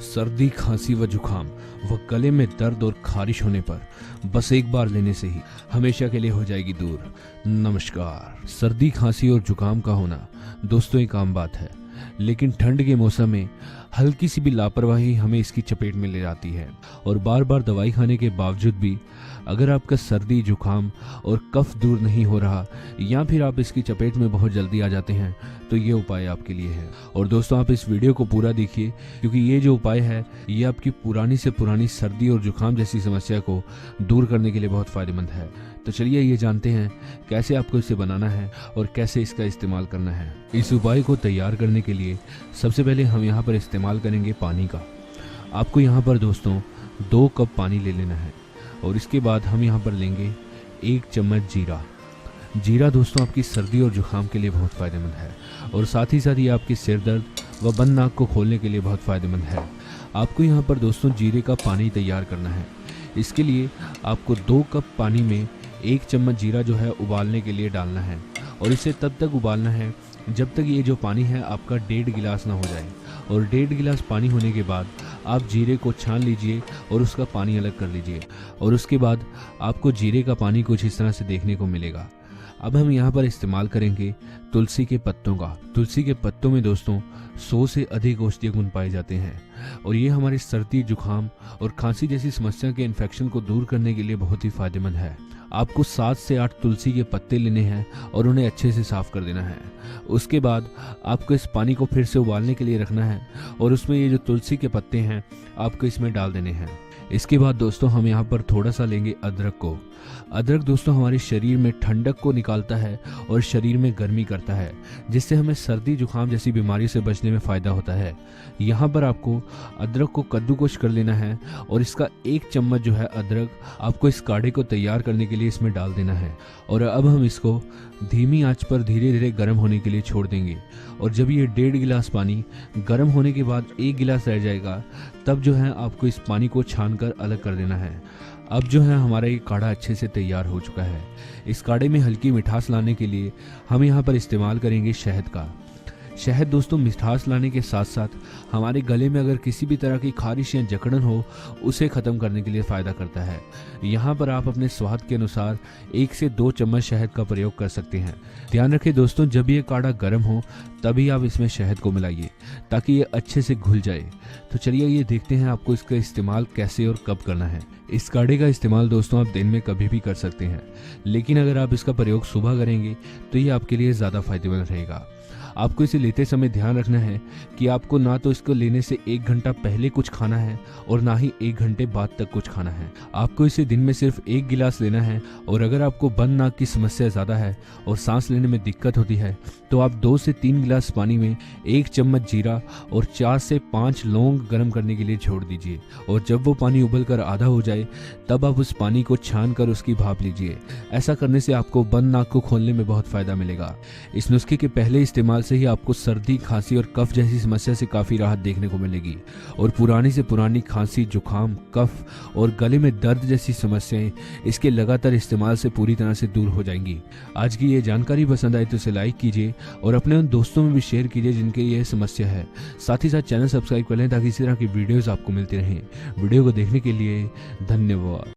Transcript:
सर्दी, खांसी व जुकाम व गले में दर्द और खारिश होने पर बस एक बार लेने से ही हमेशा के लिए हो जाएगी दूर। नमस्कार। सर्दी, खांसी और जुकाम का होना दोस्तों एक आम बात है, लेकिन ठंड के मौसम में हल्की सी भी लापरवाही हमें इसकी चपेट में ले जाती है और बार बार दवाई खाने के बावजूद भी अगर आपका सर्दी, जुकाम और कफ दूर नहीं हो रहा या फिर आप इसकी चपेट में बहुत जल्दी आ जाते हैं तो ये उपाय आपके लिए है। और दोस्तों आप इस वीडियो को पूरा देखिए, क्योंकि ये जो उपाय है ये आपकी पुरानी से पुरानी सर्दी और जुकाम जैसी समस्या को दूर करने के लिए बहुत फायदेमंद है। तो चलिए ये जानते हैं कैसे आपको इसे बनाना है और कैसे इसका इस्तेमाल करना है। इस उपाय को तैयार करने के लिए सबसे पहले हम यहाँ पर इस्तेमाल करेंगे पानी का। आपको यहाँ पर दोस्तों 2 कप पानी ले लेना है और इसके बाद हम यहाँ पर लेंगे 1 चम्मच जीरा। जीरा दोस्तों आपकी सर्दी और जुकाम के लिए बहुत फ़ायदेमंद है और साथ ही साथ ये आपके सिर दर्द व बंद नाक को खोलने के लिए बहुत फ़ायदेमंद है। आपको यहाँ पर दोस्तों जीरे का पानी तैयार करना है। इसके लिए आपको 2 कप पानी में 1 चम्मच जीरा जो है उबालने के लिए डालना है और इसे तब तक उबालना है जब तक ये जो पानी है आपका 1.5 गिलास ना हो जाए। और 1.5 गिलास पानी होने के बाद आप जीरे को छान लीजिए और उसका पानी अलग कर लीजिए और उसके बाद आपको जीरे का पानी कुछ इस तरह से देखने को मिलेगा। अब हम यहाँ पर इस्तेमाल करेंगे तुलसी के पत्तों का। तुलसी के पत्तों में दोस्तों 100 से अधिक औषधीय गुण पाए जाते हैं और ये हमारी सर्दी, जुकाम और खांसी जैसी समस्या के इन्फेक्शन को दूर करने के लिए बहुत ही फायदेमंद है। आपको 7 से 8 तुलसी के पत्ते लेने हैं और उन्हें अच्छे से साफ कर देना है। उसके बाद आपको इस पानी को फिर से उबालने के लिए रखना है और उसमें ये जो तुलसी के पत्ते हैं आपको इसमें डाल देने हैं। इसके बाद दोस्तों हम यहाँ पर थोड़ा सा लेंगे अदरक को। अदरक दोस्तों हमारे शरीर में ठंडक को निकालता है और शरीर में गर्मी करता है, जिससे हमें सर्दी, जुकाम जैसी बीमारी से बचने में फ़ायदा होता है। यहाँ पर आपको अदरक को कद्दूकस कर लेना है और इसका 1 चम्मच जो है अदरक आपको इस काढ़े को तैयार करने के लिए इसमें डाल देना है। और अब हम इसको धीमी आंच पर धीरे धीरे गर्म होने के लिए छोड़ देंगे और जब ये 1.5 गिलास पानी गर्म होने के बाद 1 गिलास रह जाएगा तब जो है आपको इस पानी को छान कर अलग कर देना है। अब जो है हमारा ये काढ़ा अच्छे से तैयार हो चुका है। इस काढ़े में हल्की मिठास लाने के लिए हम यहाँ पर इस्तेमाल करेंगे शहद का। शहद दोस्तों मिठास लाने के साथ साथ हमारे गले में अगर किसी भी तरह की खारिश या जकड़न हो उसे ख़त्म करने के लिए फ़ायदा करता है। यहाँ पर आप अपने स्वाद के अनुसार 1 से 2 चम्मच शहद का प्रयोग कर सकते हैं। ध्यान रखें दोस्तों जब ये काढ़ा गर्म हो तभी आप इसमें शहद को मिलाइए ताकि ये अच्छे से घुल जाए। तो चलिए ये देखते हैं आपको इसका इस्तेमाल कैसे और कब करना है। इस काढ़े का इस्तेमाल दोस्तों आप दिन में कभी भी कर सकते हैं, लेकिन अगर आप इसका प्रयोग सुबह करेंगे तो ये आपके लिए ज़्यादा फायदेमंद रहेगा। आपको इसे लेते समय ध्यान रखना है कि आपको ना तो इसको लेने से 1 घंटा पहले कुछ खाना है और ना ही 1 घंटे बाद तक कुछ खाना है। आपको इसे दिन में सिर्फ 1 गिलास लेना है और अगर आपको बंद नाक की समस्या ज़्यादा है और सांस लेने में दिक्कत होती है तो आप 2 से 3 गिलास पानी में 1 चम्मच जीरा और 4 से 5 लौंग गर्म करने के लिए छोड़ दीजिए और जब वो पानी उबल कर आधा हो जाए तब आप उस पानी को छान कर उसकी भाप लीजिए। ऐसा करने से आपको बंद नाक को खोलने में बहुत फ़ायदा मिलेगा। इस नुस्खे के पहले इस्तेमाल से ही आपको सर्दी, खांसी और कफ जैसी समस्या से काफ़ी राहत देखने को मिलेगी और पुरानी से पुरानी खांसी, जुकाम, कफ और गले में दर्द जैसी समस्याएं इसके लगातार इस्तेमाल से पूरी तरह से दूर हो जाएंगी। आज की ये जानकारी पसंद आई तो इसे लाइक कीजिए और अपने उन दोस्तों में भी शेयर कीजिए जिनके ये समस्या है। साथ ही साथ चैनल सब्सक्राइब कर लें ताकि इसी तरह की वीडियोस आपको मिलती रहें। वीडियो को देखने के लिए धन्यवाद।